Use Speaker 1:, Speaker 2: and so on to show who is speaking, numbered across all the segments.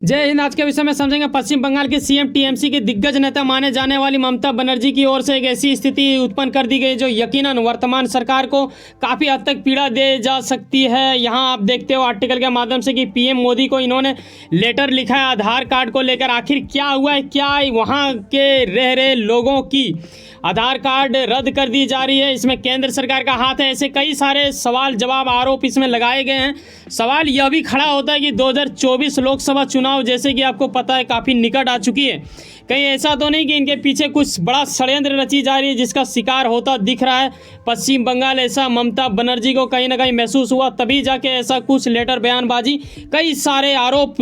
Speaker 1: जय हिंद। आज के विषय में समझेंगे पश्चिम बंगाल के सीएम टीएमसी के दिग्गज नेता माने जाने वाली ममता बनर्जी की ओर से एक ऐसी स्थिति उत्पन्न कर दी गई जो यकीनन वर्तमान सरकार को काफ़ी हद तक पीड़ा दे जा सकती है। यहां आप देखते हो आर्टिकल के माध्यम से कि पीएम मोदी को इन्होंने लेटर लिखा है आधार कार्ड को लेकर। आखिर क्या हुआ है, क्या वहां के रह रहे लोगों की आधार कार्ड रद्द कर दी जा रही है, इसमें केंद्र सरकार का हाथ है, ऐसे कई सारे सवाल जवाब आरोप इसमें लगाए गए हैं। सवाल यह भी खड़ा होता है कि 2024 लोकसभा चुनाव जैसे कि आपको पता है काफ़ी निकट आ चुकी है। कहीं ऐसा तो नहीं कि इनके पीछे कुछ बड़ा षड्यंत्र रची जा रही है जिसका शिकार होता दिख रहा है पश्चिम बंगाल। ऐसा ममता बनर्जी को कहीं ना कहीं महसूस हुआ, तभी जाके ऐसा कुछ लेटर बयानबाजी कई सारे आरोप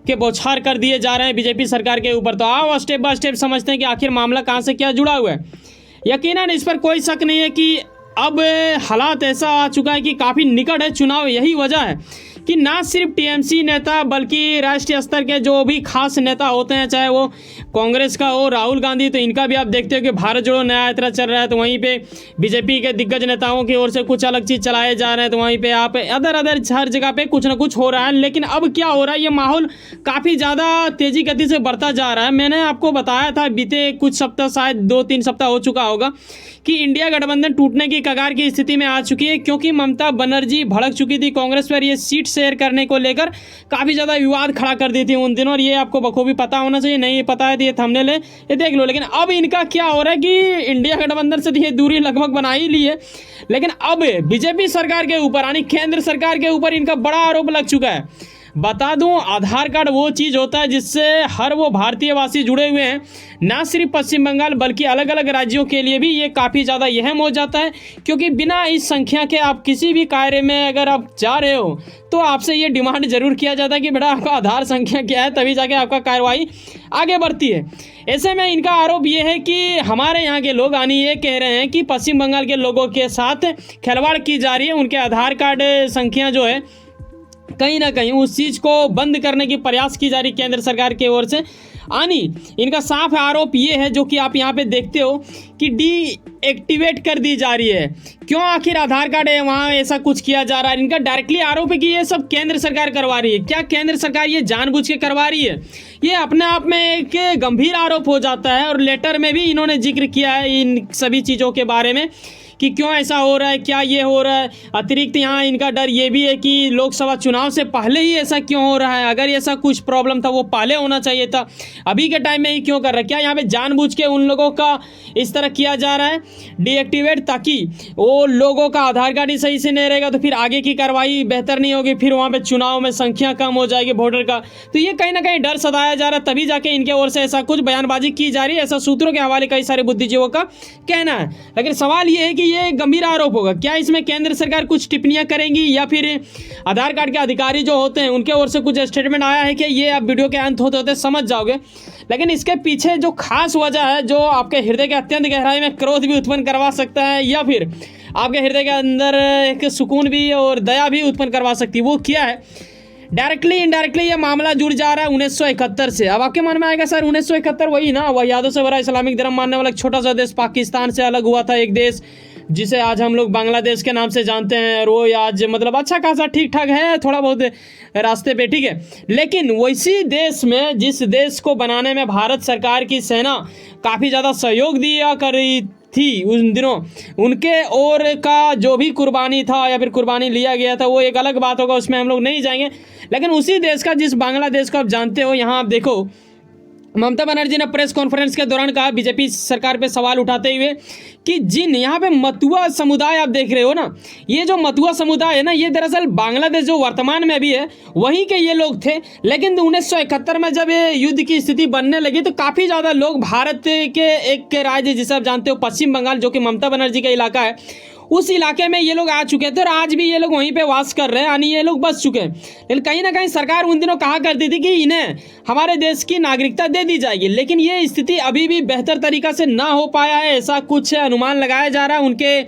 Speaker 1: के बौछार कर दिए जा रहे हैं बीजेपी सरकार के ऊपर। तो आओ स्टेप बाय स्टेप समझते हैं कि आखिर मामला कहाँ से क्या जुड़ा हुआ है। यकीनन इस पर कोई शक नहीं है कि अब हालात ऐसा आ चुका है कि काफ़ी निकट है चुनाव। यही वजह है कि ना सिर्फ टीएमसी नेता बल्कि राष्ट्रीय स्तर के जो भी खास नेता होते हैं, चाहे वो कांग्रेस का हो राहुल गांधी, तो इनका भी आप देखते हो कि भारत जोड़ो न्याय यात्रा चल रहा है, तो वहीं पे बीजेपी के दिग्गज नेताओं की ओर से कुछ अलग चीज़ चलाए जा रहे हैं, तो वहीं पे आप अदर हर जगह पे कुछ ना कुछ हो रहा है। लेकिन अब क्या हो रहा है, ये माहौल काफ़ी ज़्यादा तेज़ी गति से बढ़ता जा रहा है। मैंने आपको बताया था बीते कुछ सप्ताह, शायद 2-3 सप्ताह हो चुका होगा, कि इंडिया गठबंधन टूटने की कगार की स्थिति में आ चुकी है, क्योंकि ममता बनर्जी भड़क चुकी थी कांग्रेस पर ये सीट शेयर करने को लेकर, काफ़ी ज़्यादा विवाद खड़ा कर दी थी उन दिनों, और ये आपको बखूबी पता होना चाहिए। नहीं पता है तो ये थंबनेल है, ये देख लो। लेकिन अब इनका क्या हो रहा है कि इंडिया गठबंधन से ये दूरी लगभग बना ही ली है, लेकिन अब बीजेपी सरकार के ऊपर यानी केंद्र सरकार के ऊपर इनका बड़ा आरोप लग चुका है। बता दूं, आधार कार्ड वो चीज़ होता है जिससे हर वो भारतीयवासी जुड़े हुए हैं, ना सिर्फ पश्चिम बंगाल बल्कि अलग अलग राज्यों के लिए भी ये काफ़ी ज़्यादा अहम हो जाता है। क्योंकि बिना इस संख्या के आप किसी भी कार्य में अगर आप जा रहे हो तो आपसे ये डिमांड जरूर किया जाता है कि बेटा आपका आधार संख्या क्या है, तभी जाके आपका कार्रवाई आगे बढ़ती है। ऐसे में इनका आरोप ये है कि हमारे यहाँ के लोग यानी ये कह रहे हैं कि पश्चिम बंगाल के लोगों के साथ खिलवाड़ की जा रही है, उनके आधार कार्ड संख्या जो है कहीं ना कहीं उस चीज़ को बंद करने की प्रयास की जा रही केंद्र सरकार की ओर से। यानी इनका साफ आरोप ये है, जो कि आप यहाँ पे देखते हो कि डीएक्टिवेट कर दी जा रही है। क्यों आखिर आधार कार्ड है वहाँ ऐसा कुछ किया जा रहा है? इनका डायरेक्टली आरोप है कि ये सब केंद्र सरकार करवा रही है। क्या केंद्र सरकार ये जानबूझ के करवा रही है? ये अपने आप में एक गंभीर आरोप हो जाता है, और लेटर में भी इन्होंने जिक्र किया है इन सभी चीज़ों के बारे में कि क्यों ऐसा हो रहा है, क्या ये हो रहा है। अतिरिक्त यहाँ इनका डर ये भी है कि लोकसभा चुनाव से पहले ही ऐसा क्यों हो रहा है? अगर ऐसा कुछ प्रॉब्लम था वो पहले होना चाहिए था, अभी के टाइम में ही क्यों कर रहा है? क्या यहाँ पे जानबूझ के उन लोगों का इस तरह किया जा रहा है डीएक्टिवेट, ताकि वो लोगों का आधार कार्ड ही सही से नहीं रहेगा तो फिर आगे की कार्रवाई बेहतर नहीं होगी, फिर वहाँ पर चुनाव में संख्या कम हो जाएगी वोटर का। तो ये कहीं ना कहीं डर सताया जा रहा है, तभी जाके इनके ओर से ऐसा कुछ बयानबाजी की जा रही है, ऐसा सूत्रों के हवाले कई सारे बुद्धिजीवियों का कहना है। लेकिन सवाल ये है कि ये गंभीर आरोप होगा, क्या इसमें केंद्र सरकार कुछ टिप्पणियां करेंगी, या फिर आधार कार्ड के अधिकारी जो होते हैं उनके ओर से कुछ स्टेटमेंट आया है कि ये आप वीडियो के अंत होते होते समझ जाओगे। लेकिन इसके पीछे जो खास वजह है, जो आपके हृदय के अत्यंत गहराई में क्रोध भी उत्पन्न करवा सकता है, या फिर आपके हृदय के अंदर एक सुकून भी और दया भी उत्पन्न करवा सकती है, वो क्या है? डायरेक्टली इनडायरेक्टली ये मामला जुड़ जा रहा है 1971 से। अब आपके मन में आएगा सर 1971 वही ना, वह यादों से भरा इस्लामिक धर्म मानने वाला एक छोटा सा देश पाकिस्तान से अलग हुआ था, एक देश जिसे आज हम लोग बांग्लादेश के नाम से जानते हैं, और वो आज मतलब अच्छा खासा ठीक ठाक है, थोड़ा बहुत रास्ते पे, ठीक है। लेकिन वैसी देश में, जिस देश को बनाने में भारत सरकार की सेना काफ़ी ज़्यादा सहयोग दिया कर रही थी उन दिनों, उनके ओर का जो भी कुर्बानी था या फिर कुर्बानी लिया गया था वो एक अलग बात होगा, उसमें हम लोग नहीं जाएंगे। लेकिन उसी देश का, जिस बांग्लादेश को आप जानते हो, यहाँ आप देखो ममता बनर्जी ने प्रेस कॉन्फ्रेंस के दौरान कहा बीजेपी सरकार पे सवाल उठाते हुए कि जिन यहाँ पे मतुआ समुदाय आप देख रहे हो ना, ये जो मतुआ समुदाय है ना, ये दरअसल बांग्लादेश जो वर्तमान में अभी है वहीं के ये लोग थे। लेकिन 1971 में जब ये युद्ध की स्थिति बनने लगी तो काफ़ी ज़्यादा लोग भारत के एक राज्य जिसे आप जानते हो पश्चिम बंगाल, जो कि ममता बनर्जी का इलाका है, उस इलाके में ये लोग आ चुके थे, और आज भी ये लोग वहीं पे वास कर रहे हैं, यानी ये लोग बस चुके हैं। लेकिन कहीं ना कहीं सरकार उन दिनों कहा करती थी कि इन्हें हमारे देश की नागरिकता दे दी जाएगी, लेकिन ये स्थिति अभी भी बेहतर तरीक़ा से ना हो पाया है, ऐसा कुछ अनुमान लगाया जा रहा है उनके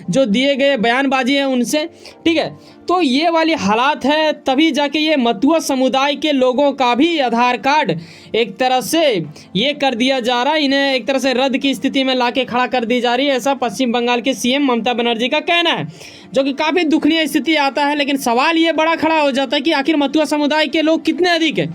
Speaker 1: जो दिए गए बयानबाजी है उनसे, ठीक है। तो ये वाली हालात है, तभी जाके ये मतुआ समुदाय के लोगों का भी आधार कार्ड एक तरह से ये कर दिया जा रहा है, इन्हें एक तरह से रद्द की स्थिति में लाके खड़ा कर दी जा रही है, ऐसा पश्चिम बंगाल के सीएम ममता बनर्जी का कहना है, जो कि काफ़ी दुखनीय स्थिति आता है। लेकिन सवाल ये बड़ा खड़ा हो जाता है कि आखिर मतुआ समुदाय के लोग कितने अधिक है।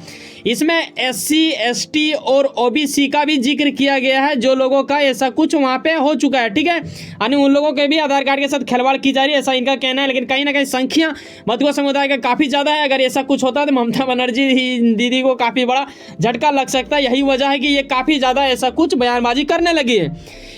Speaker 1: इसमें SC ST और OBC का भी जिक्र किया गया है, जो लोगों का ऐसा कुछ वहाँ पे हो चुका है, ठीक है, यानी उन लोगों के भी आधार कार्ड के साथ खिलवाड़ की जा रही है, ऐसा इनका कहना है। लेकिन कहीं ना कहीं संख्या मधुआ समुदाय का काफ़ी ज़्यादा है। अगर ऐसा कुछ होता है तो ममता बनर्जी दीदी को काफ़ी बड़ा झटका लग सकता है। यही वजह है कि ये काफ़ी ज़्यादा ऐसा कुछ बयानबाजी करने लगी है।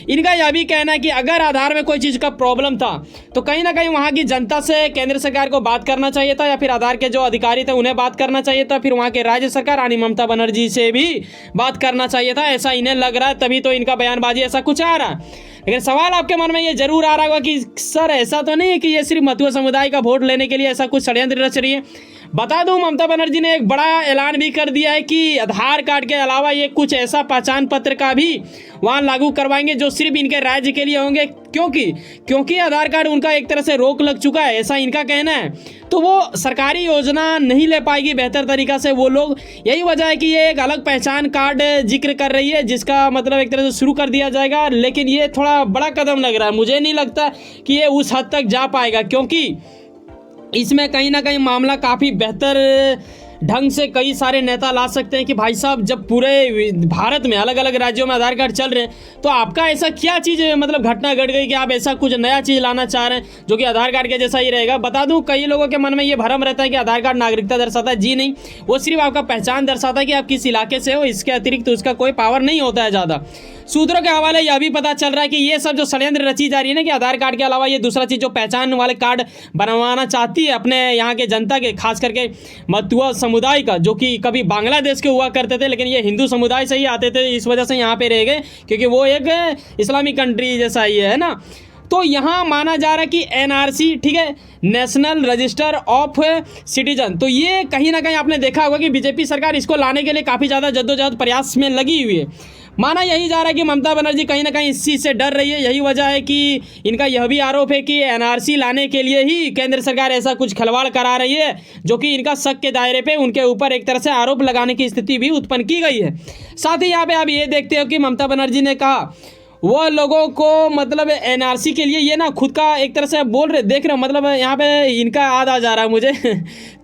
Speaker 1: इनका यह भी कहना है कि अगर आधार में कोई चीज़ का प्रॉब्लम था तो कहीं ना कहीं वहाँ की जनता से केंद्र सरकार को बात करना चाहिए था, या फिर आधार के जो अधिकारी थे उन्हें बात करना चाहिए था, फिर वहाँ के राज्य सरकार यानी ममता बनर्जी से भी बात करना चाहिए था, ऐसा इन्हें लग रहा है। तभी तो इनका बयानबाजी ऐसा कुछ आ रहा है। लेकिन सवाल आपके मन में ये जरूर आ रहा होगा कि सर ऐसा तो नहीं है कि ये सिर्फ मधुआ समुदाय का वोट लेने के लिए ऐसा कुछ षड्यंत्र रच रही है। बता दूं, ममता बनर्जी ने एक बड़ा ऐलान भी कर दिया है कि आधार कार्ड के अलावा ये कुछ ऐसा पहचान पत्र का भी वहाँ लागू करवाएंगे जो सिर्फ इनके राज्य के लिए होंगे, क्योंकि आधार कार्ड उनका एक तरह से रोक लग चुका है, ऐसा इनका कहना है। तो वो सरकारी योजना नहीं ले पाएगी बेहतर तरीक़ा से वो लोग। यही वजह है कि ये एक अलग पहचान कार्ड जिक्र कर रही है, जिसका मतलब एक तरह से शुरू कर दिया जाएगा। लेकिन ये थोड़ा बड़ा कदम लग रहा है, मुझे नहीं लगता कि ये उस हद तक जा पाएगा, क्योंकि इसमें कहीं ना कहीं मामला काफ़ी बेहतर ढंग से कई सारे नेता ला सकते हैं कि भाई साहब, जब पूरे भारत में अलग अलग राज्यों में आधार कार्ड चल रहे हैं तो आपका ऐसा क्या चीज़ मतलब घटना घट गई कि आप ऐसा कुछ नया चीज़ लाना चाह रहे हैं जो कि आधार कार्ड के जैसा ही रहेगा। बता दूं, कई लोगों के मन में ये भ्रम रहता है कि आधार कार्ड नागरिकता दर्शाता है। जी नहीं, वो सिर्फ आपका पहचान दर्शाता है कि आप किस इलाके से हो, इसके अतिरिक्त तो उसका कोई पावर नहीं होता है ज़्यादा। सूत्रों के हवाले यह भी पता चल रहा है कि ये सब जो षड्यंत्र रची जा रही है ना, कि आधार कार्ड के अलावा ये दूसरा चीज़ जो पहचान वाले कार्ड बनवाना चाहती है अपने यहाँ के जनता के, खास करके मधुआ समुदाय का, जो कि कभी बांग्लादेश के हुआ करते थे लेकिन ये हिंदू समुदाय से ही आते थे, इस वजह से यहाँ पे रह गए क्योंकि वो एक इस्लामिक कंट्री जैसा ही है ना। तो यहाँ माना जा रहा है कि NRC, ठीक है, नेशनल रजिस्टर ऑफ सिटीजन, तो ये कहीं ना कहीं आपने देखा होगा कि बीजेपी सरकार इसको लाने के लिए काफ़ी ज़्यादा जद्दोजहद प्रयास में लगी हुई है। माना यही जा रहा है कि ममता बनर्जी कहीं ना कहीं इस चीज़ से डर रही है। यही वजह है कि इनका यह भी आरोप है कि NRC लाने के लिए ही केंद्र सरकार ऐसा कुछ खिलवाड़ करा रही है, जो कि इनका शक के दायरे पे उनके ऊपर एक तरह से आरोप लगाने की स्थिति भी उत्पन्न की गई है। साथ ही यहाँ पे आप ये देखते हो कि ममता बनर्जी ने कहा वो लोगों को मतलब NRC के लिए ये ना खुद का एक तरह से बोल रहे, देख रहे हो, मतलब यहाँ पे इनका याद आ जा रहा है मुझे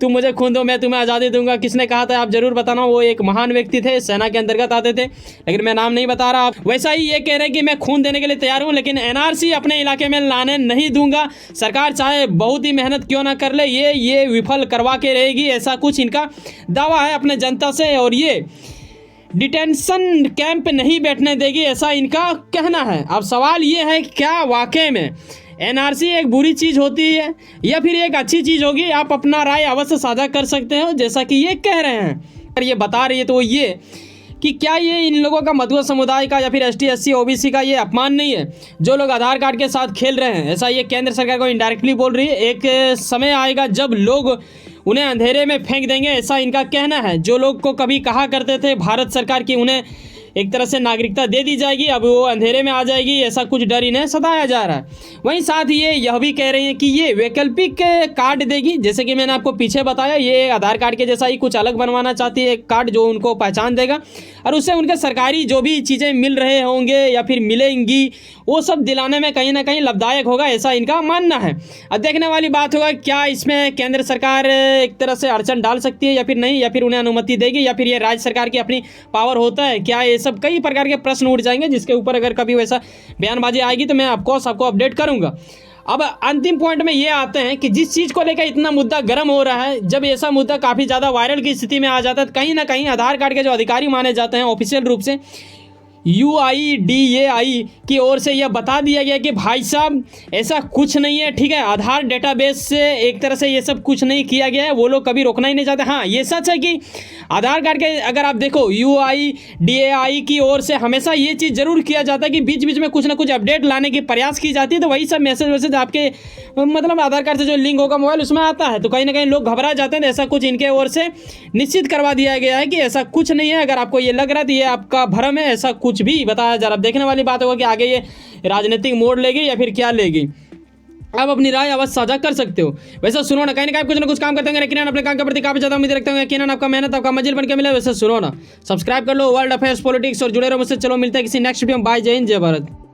Speaker 1: तुम मुझे खून दो मैं तुम्हें आज़ादी दूंगा। किसने कहा था आप जरूर बताना। वो एक महान व्यक्ति थे, सेना के अंतर्गत आते थे, लेकिन मैं नाम नहीं बता रहा। वैसा ही ये कह रहे हैं कि मैं खून देने के लिए तैयार हूँ, लेकिन NRC अपने इलाके में लाने नहीं दूंगा। सरकार चाहे बहुत ही मेहनत क्यों ना कर ले, ये विफल करवा के रहेगी, ऐसा कुछ इनका दावा है अपने जनता से। और ये डिटेंशन कैंप नहीं बैठने देगी, ऐसा इनका कहना है। अब सवाल ये है क्या वाकई में NRC एक बुरी चीज़ होती है या फिर एक अच्छी चीज़ होगी? आप अपना राय अवश्य साझा कर सकते हो, जैसा कि ये कह रहे हैं। अगर ये बता रही है तो ये कि क्या ये इन लोगों का, मधुआ समुदाय का या फिर ST SC OBC का ये अपमान नहीं है जो लोग आधार कार्ड के साथ खेल रहे हैं? ऐसा ये केंद्र सरकार को इनडायरेक्टली बोल रही है। एक समय आएगा जब लोग उन्हें अंधेरे में फेंक देंगे, ऐसा इनका कहना है। जो लोग को कभी कहा करते थे भारत सरकार की उन्हें एक तरह से नागरिकता दे दी जाएगी, अब वो अंधेरे में आ जाएगी, ऐसा कुछ डर इन्हें सताया जा रहा है। वहीं साथ ये यह भी कह रही हैं कि ये वैकल्पिक कार्ड देगी, जैसे कि मैंने आपको पीछे बताया, ये आधार कार्ड के जैसा ही कुछ अलग बनवाना चाहती है, एक कार्ड जो उनको पहचान देगा और उससे उनके सरकारी जो भी चीज़ें मिल रहे होंगे या फिर मिलेंगी वो सब दिलाने में कहीं ना कहीं लाभदायक होगा, ऐसा इनका मानना है। अब देखने वाली बात होगा क्या इसमें केंद्र सरकार एक तरह से अड़चन डाल सकती है या फिर नहीं, या फिर उन्हें अनुमति देगी, या फिर ये राज्य सरकार की अपनी पावर होता है क्या? ये सब कई प्रकार के प्रश्न उठ जाएंगे, जिसके ऊपर अगर कभी वैसा बयानबाजी आएगी तो मैं आपको अपडेट करूंगा। अब अंतिम पॉइंट में ये आते हैं कि जिस चीज़ को लेकर इतना मुद्दा गर्म हो रहा है, जब ऐसा मुद्दा काफ़ी ज़्यादा वायरल की स्थिति में आ जाता है तो कहीं ना कहीं आधार कार्ड के जो अधिकारी माने जाते हैं ऑफिशियल रूप से UIDAI की ओर से यह बता दिया गया कि भाई साहब ऐसा कुछ नहीं है, ठीक है, आधार डेटाबेस से एक तरह से ये सब कुछ नहीं किया गया है, वो लोग कभी रोकना ही नहीं चाहते। हाँ, ये सच है कि आधार कार्ड के अगर आप देखो UIDAI की ओर से हमेशा ये चीज़ जरूर किया जाता है कि बीच बीच में कुछ ना कुछ अपडेट लाने की प्रयास की जाती है, तो वही सब मैसेज आपके मतलब आधार कार्ड से जो लिंक होगा मोबाइल उसमें आता है, तो कहीं ना कहीं लोग घबरा जाते हैं। ऐसा कुछ इनके ओर से निश्चित करवा दिया गया है कि ऐसा कुछ नहीं है। अगर आपको ये लग रहा है तो ये आपका भ्रम है, ऐसा कुछ भी बताया जा रहा है। देखने वाली बात होगा कि आगे ये राजनीतिक मोड़ लेगी या फिर क्या लेगी। आप अपनी राय अवश्य साझा कर सकते हो। वैसे सुनो ना, कहीं ना कहीं कुछ ना कुछ काम करते हैं, लेकिन अपने काम के प्रति काफी ज्यादा उम्मीद रखते हैं, यकीनन आपका मेहनत आपका मंजिल बन के मिले। वैसे सुनो ना, सब्सक्राइब कर लो, वर्ल्ड अफेयर्स पॉलिटिक्स और जुड़े रहो मुझसे। चलो मिलते हैं किसी नेक्स्ट वीडियो में। बाय, जय हिंद, जय भारत।